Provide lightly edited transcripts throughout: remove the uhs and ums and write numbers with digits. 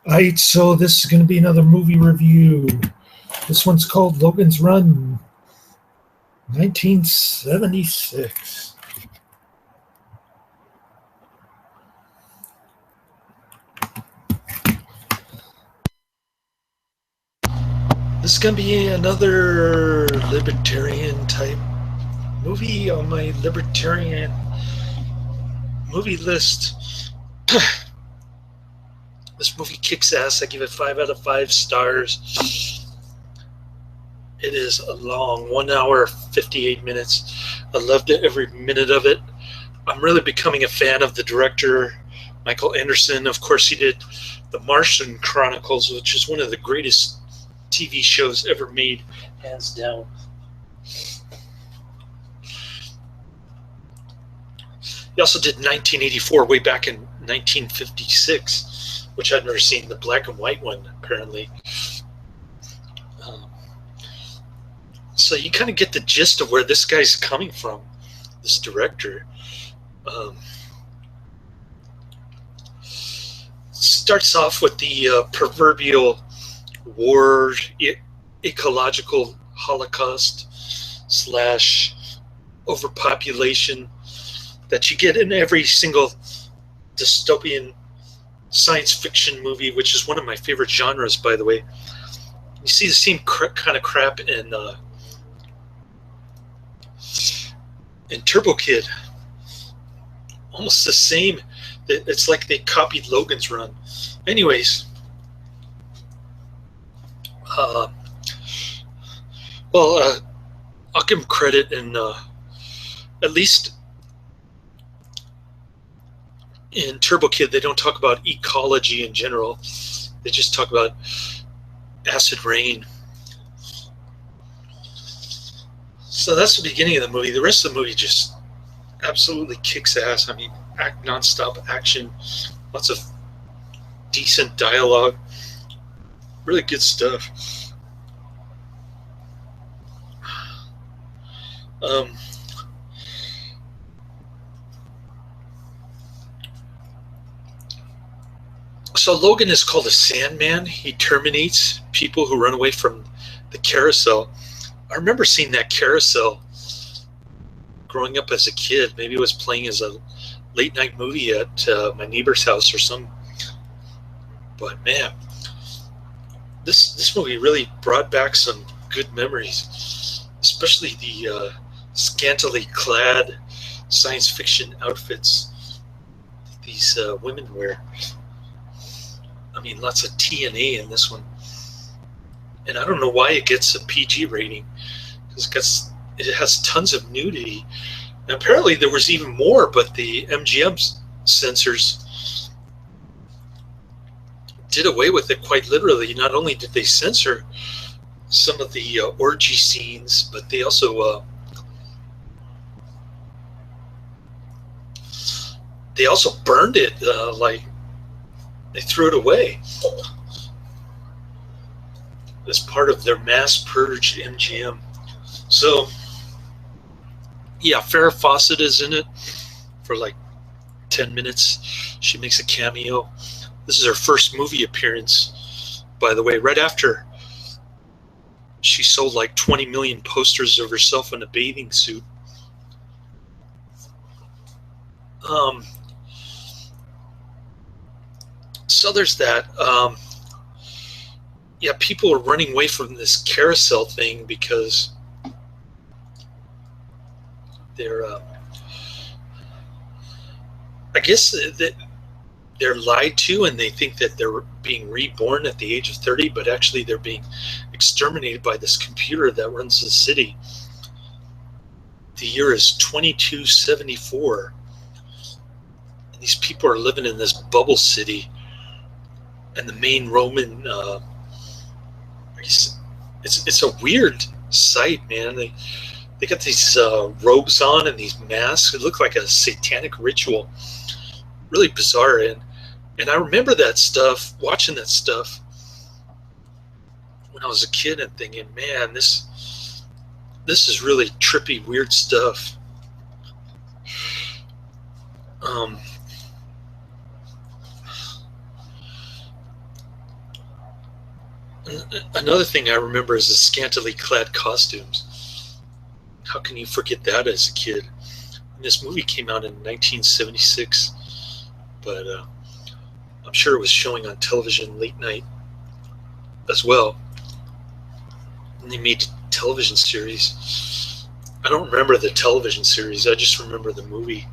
Alright, so this is going to be another movie review. This one's called Logan's Run, 1976. This is going to be another libertarian type movie on my libertarian movie list. This movie kicks ass. I give it 5 out of 5 stars. It is a long 1 hour 58 minutes. I loved it, every minute of it. I'm really becoming a fan of the director, Michael Anderson. Of course, he did The Martian Chronicles, which is one of the greatest TV shows ever made, hands down. He also did 1984 way back in 1956, which I'd never seen, the black and white one, apparently. So you kind of get the gist of where this guy's coming from, this director. Starts off with the proverbial war, ecological holocaust / overpopulation that you get in every single dystopian science fiction movie, which is one of my favorite genres, by the way. You see the same kind of crap in Turbo Kid. Almost the same. It's like they copied Logan's Run. Anyways, I'll give him credit, and at least in Turbo Kid, they don't talk about ecology in general. They just talk about acid rain. So that's the beginning of the movie. The rest of the movie just absolutely kicks ass. I mean, non-stop action, lots of decent dialogue, really good stuff. So Logan is called a Sandman. He terminates people who run away from the carousel. I remember seeing that carousel growing up as a kid. Maybe it was playing as a late night movie at my neighbor's house or something. But man, this movie really brought back some good memories, especially the scantily clad science fiction outfits these women wear. I mean, lots of TNA in this one. And I don't know why it gets a PG rating, because it has tons of nudity. And apparently there was even more, but the MGM censors did away with it quite literally. Not only did they censor some of the orgy scenes, but they also burned it, like they threw it away as part of their mass purge MGM. So yeah, Farrah Fawcett is in it for like 10 minutes. She makes a cameo. This is her first movie appearance, by the way, right after she sold like 20 million posters of herself in a bathing suit. So there's that. Yeah, people are running away from this carousel thing because they're, I guess they're lied to, and they think that they're being reborn at the age of 30, but actually they're being exterminated by this computer that runs the city. The year is 2274, and these people are living in this bubble city, and the main Roman, it's a weird sight, man. They got these robes on and these masks. It looked like a satanic ritual. Really bizarre. And I remember that stuff, watching that stuff when I was a kid and thinking, man, this is really trippy, weird stuff. Another thing I remember is the scantily clad costumes. How can you forget that as a kid? And this movie came out in 1976, but I'm sure it was showing on television late night as well. And they made a television series. I don't remember the television series. I just remember the movie.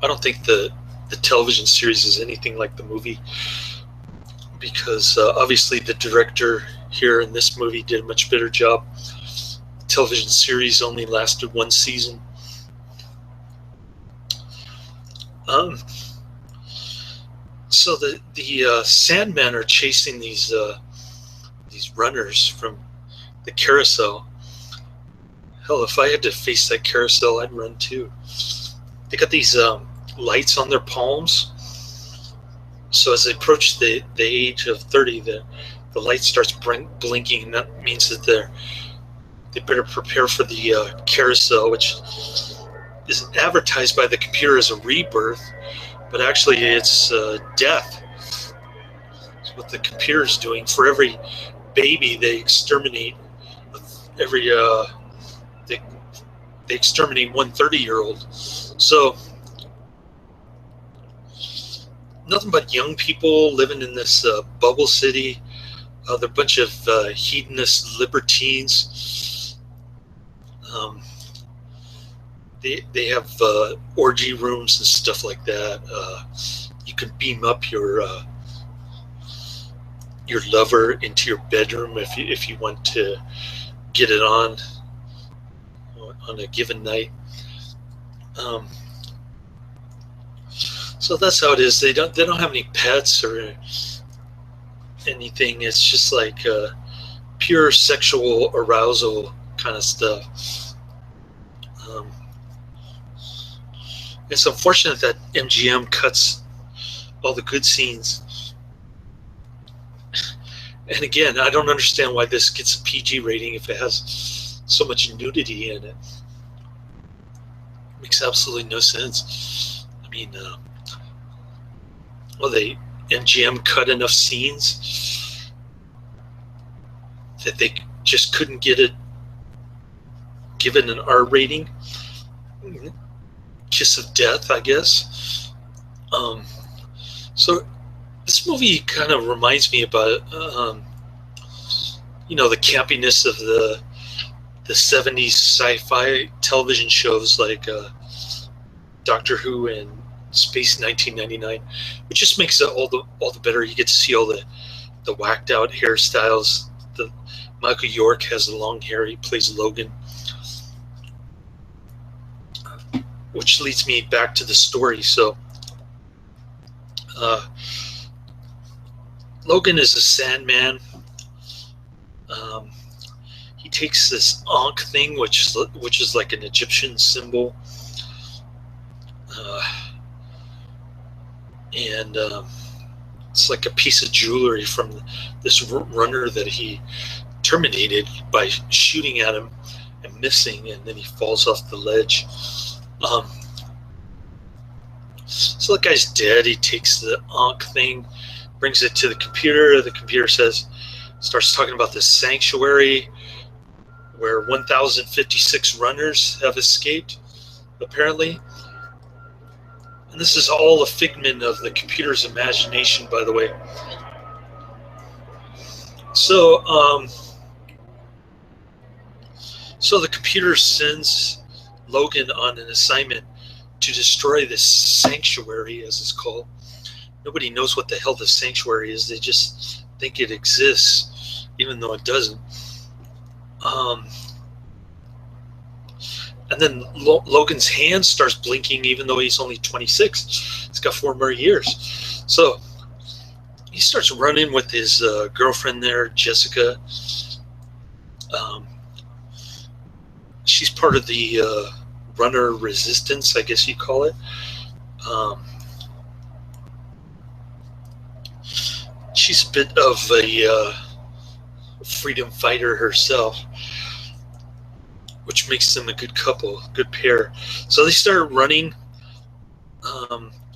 I don't think the television series is anything like the movie, because obviously the director here in this movie did a much better job. The television series only lasted one season. So the Sandmen are chasing these runners from the carousel. Hell, if I had to face that carousel, I'd run too. They got these lights on their palms. So as they approach the age of 30, the light starts blinking, and that means that they better prepare for the carousel, which is advertised by the computer as a rebirth, but actually it's death. It's what the computer is doing. For every baby they exterminate, they exterminate one 30-year-old. So nothing but young people living in this bubble city. They're a bunch of hedonist libertines. They have orgy rooms and stuff like that. You can beam up your lover into your bedroom if you want to get it on a given night. So that's how it is. They don't have any pets or anything. It's just like pure sexual arousal kind of stuff. It's unfortunate that MGM cuts all the good scenes. And again, I don't understand why this gets a PG rating if it has so much nudity in it. Makes absolutely no sense. I mean, MGM cut enough scenes that they just couldn't get it given an R rating. Kiss of death, I guess. So this movie kind of reminds me about the campiness of the 70s sci-fi television shows like Doctor Who and Space 1999, which just makes it all the better. You get to see all the whacked out hairstyles. Michael York has the long hair. He plays Logan. Which leads me back to the story. So Logan is a Sandman. He takes this Ankh thing, which is like an Egyptian symbol, and it's like a piece of jewelry from this runner that he terminated by shooting at him and missing, and then he falls off the ledge. So the guy's dead. He takes the Ankh thing, brings it to the computer. The computer starts talking about this sanctuary where 1,056 runners have escaped, apparently. And this is all a figment of the computer's imagination, by the way. So, so the computer sends Logan on an assignment to destroy this sanctuary, as it's called. Nobody knows what the hell the sanctuary is. They just think it exists, even though it doesn't. And then Logan's hand starts blinking, even though he's only 26. He's got 4 more years. So he starts running with his girlfriend there, Jessica. She's part of the runner resistance, I guess you call it. She's a bit of a freedom fighter herself, which makes them a good couple, good pair. So they start running.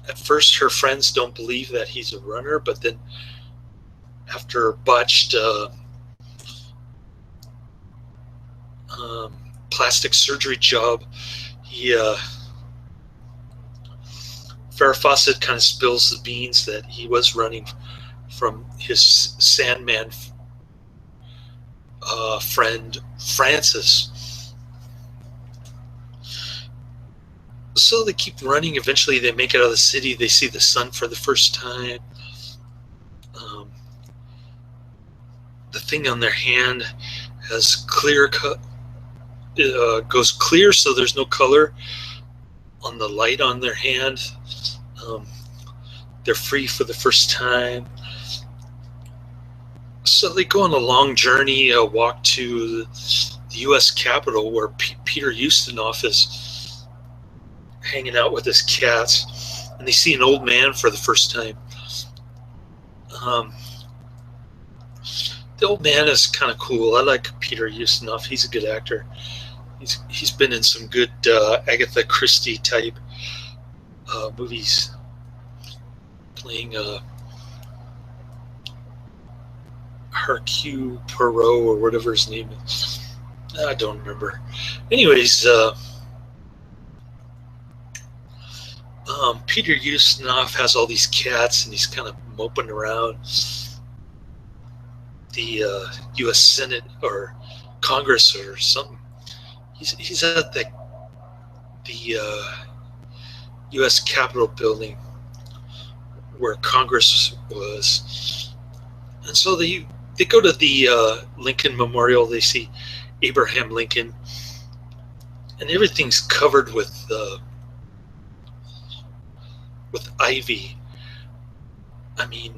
At first, her friends don't believe that he's a runner, but then after a botched plastic surgery job, Farrah Fawcett kind of spills the beans that he was running from his Sandman friend Francis. So they keep running. Eventually they make it out of the city. They see the sun for the first time. The thing on their hand has clear cut. Goes clear, so there's no color on the light on their hand. They're free for the first time. So they go on a long journey, a walk to the U.S. Capitol, where Peter Ustinov is hanging out with his cats, and they see an old man for the first time. The old man is kind of cool. I like Peter Ustinov. He's a good actor. He's been in some good Agatha Christie type movies, playing Hercule Poirot or whatever his name is. I don't remember. Anyways, Peter Ustinov has all these cats, and he's kind of moping around the U.S. Senate or Congress or something. He's at the U.S. Capitol building where Congress was, and so they go to the Lincoln Memorial. They see Abraham Lincoln, and everything's covered with ivy. I mean,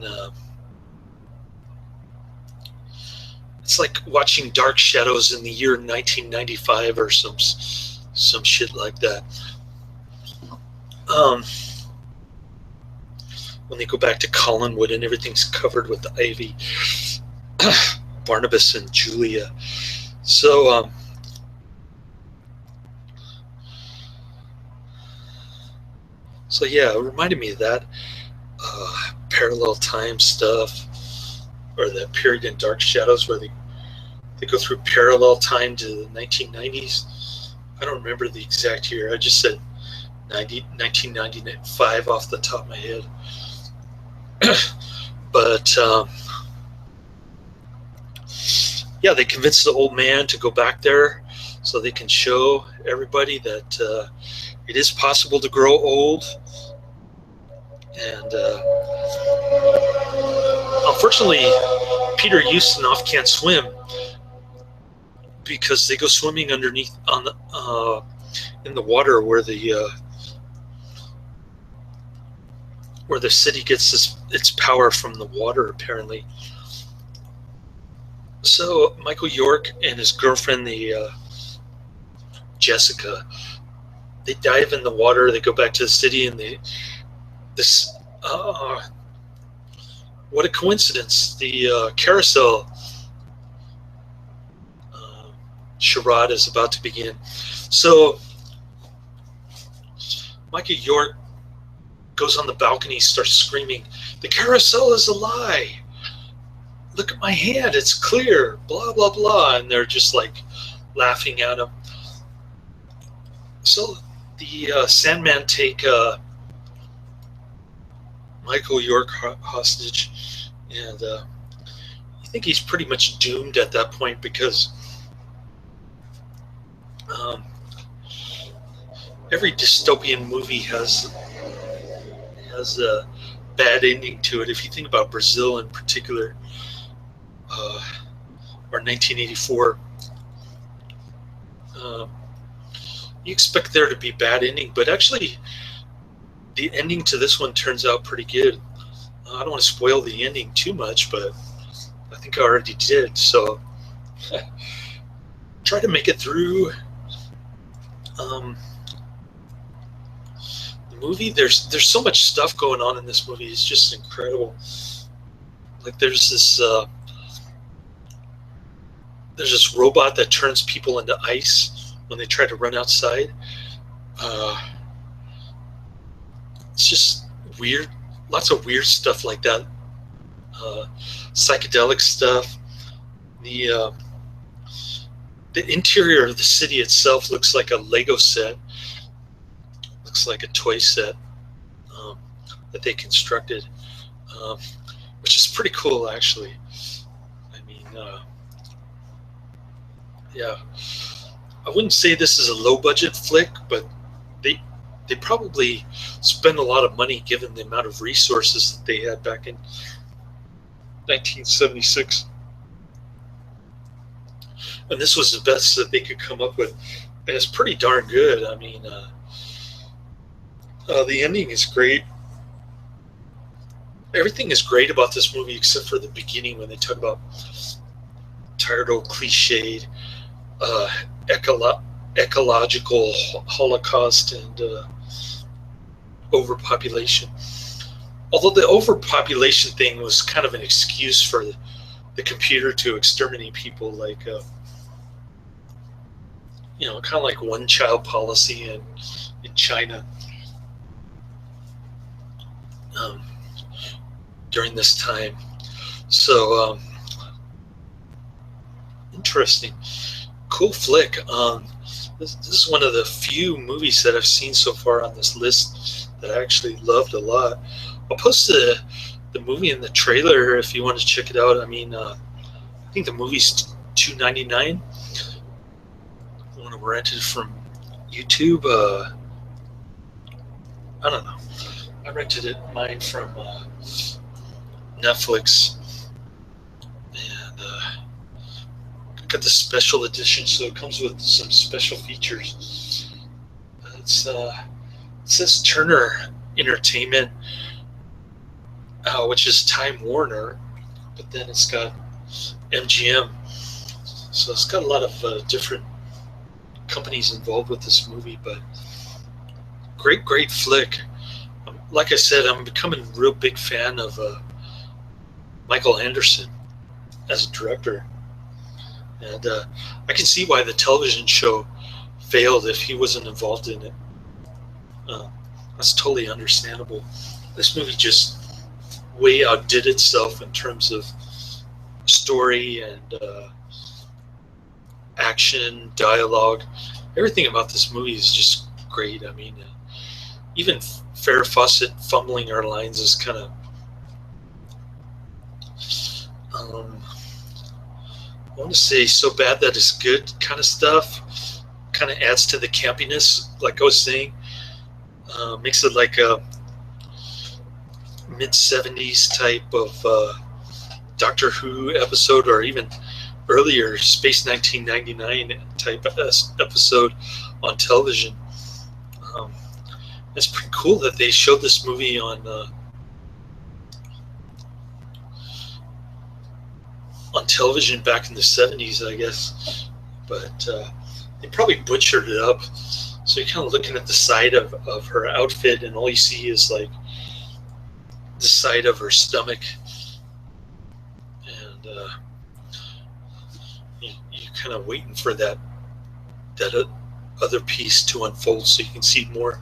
it's like watching Dark Shadows in the year 1995 or some shit like that. When they go back to Collinwood and everything's covered with ivy. Barnabas and Julia. So yeah, it reminded me of that parallel time stuff, or that period in Dark Shadows where they go through parallel time to the 1990s. I don't remember the exact year. I just said 1995 off the top of my head. But yeah, they convinced the old man to go back there so they can show everybody that it is possible to grow old. And unfortunately, Peter Ustinov can't swim because they go swimming underneath in the water where the city gets its power from the water, apparently. So Michael York and his girlfriend, Jessica, they dive in the water. They go back to the city, and what a coincidence! The carousel charade is about to begin. So Michael York goes on the balcony, starts screaming, "The carousel is a lie! Look at my hand, it's clear, blah, blah, blah." And they're just like laughing at him. So the Sandman take Michael York hostage, and I think he's pretty much doomed at that point because every dystopian movie has a bad ending to it. If you think about Brazil in particular, or 1984, you expect there to be a bad ending, but actually the ending to this one turns out pretty good. I don't want to spoil the ending too much, but I think I already did, so try to make it through. The movie, there's so much stuff going on in this movie. It's just incredible. Like there's this robot that turns people into ice when they try to run outside. It's just weird. Lots of weird stuff like that psychedelic stuff. The the interior of the city itself looks like a Lego set. Looks like a toy set um, that they constructed, um, which is pretty cool, actually. I mean, yeah, I wouldn't say this is a low budget flick, but they they probably spent a lot of money given the amount of resources that they had back in 1976, and this was the best that they could come up with, and it's pretty darn good. I mean, the ending is great. Everything is great about this movie except for the beginning when they talk about tired old cliched uh, ecological holocaust and overpopulation. Although the overpopulation thing was kind of an excuse for the computer to exterminate people, like kind of like one child policy in China during this time. So interesting, cool flick. This is one of the few movies that I've seen so far on this list that I actually loved a lot. I'll post the movie and the trailer if you want to check it out. I mean, I think the movie's $2.99. I want to rent it from YouTube. I don't know. I rented mine from Netflix, and got the special edition, so it comes with some special features. It says Turner Entertainment, which is Time Warner, but then it's got MGM, so it's got a lot of different companies involved with this movie. But great flick. Like I said, I'm becoming a real big fan of Michael Anderson as a director, and I can see why the television show failed if he wasn't involved in it. That's totally understandable. This movie just way outdid itself in terms of story and action, dialogue. Everything about this movie is just great. I mean, even Farrah Fawcett fumbling her lines is kind of I want to say so bad that it's good kind of stuff. Kind of adds to the campiness, like I was saying. Makes it like a mid-70s type of Doctor Who episode, or even earlier Space 1999 type episode on television. It's pretty cool that they showed this movie on television back in the 70s, I guess. But they probably butchered it up. So you're kind of looking at the side of her outfit, and all you see is like the side of her stomach. And you're kind of waiting for that other piece to unfold so you can see more.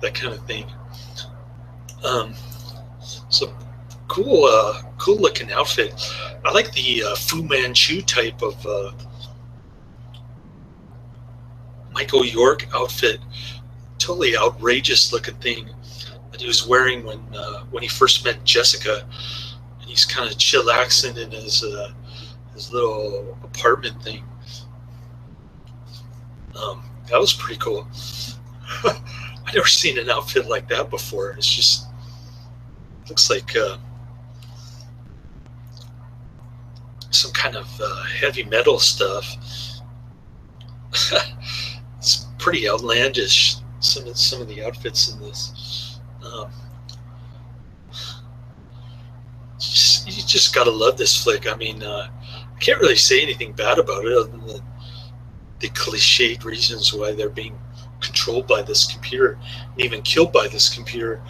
That kind of thing. So cool looking outfit. I like the Fu Manchu type of Michael York outfit. Totally outrageous looking thing that he was wearing when he first met Jessica, and he's kind of chillaxing in his little apartment thing. That was pretty cool. I've never seen an outfit like that before. It's just looks like some kind of heavy metal stuff. It's pretty outlandish. Some of the outfits in this. You just gotta love this flick. I mean, I can't really say anything bad about it other than the cliched reasons why they're being controlled by this computer, and even killed by this computer,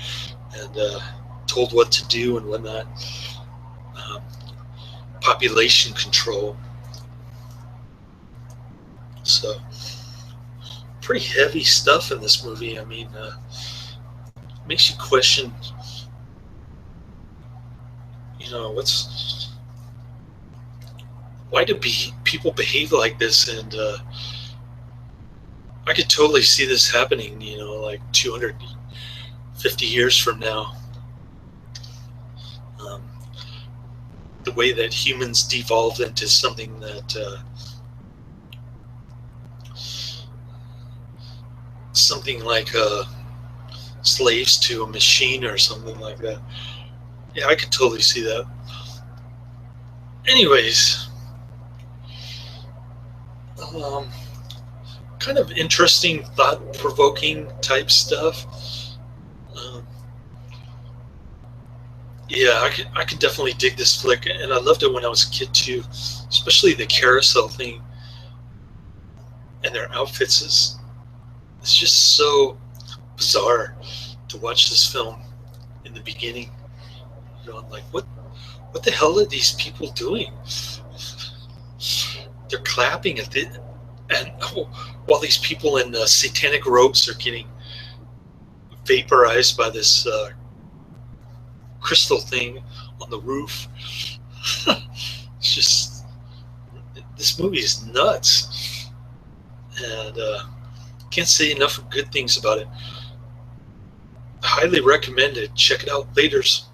and told what to do and whatnot. Population control. So pretty heavy stuff in this movie. I mean, makes you question why do people behave like this? And I could totally see this happening, like 250 years from now. The way that humans devolved into something that something like slaves to a machine or something like that. Yeah, I could totally see that. Anyways, kind of interesting, thought-provoking type stuff. Yeah, I could definitely dig this flick, and I loved it when I was a kid too, especially the carousel thing and their outfits. It's just so bizarre to watch this film in the beginning. I'm like, what the hell are these people doing? They're clapping at it, and while these people in satanic robes are getting vaporized by this crystal thing on the roof. It's just, this movie is nuts, and can't say enough good things about it. I highly recommend it. Check it out. Laters.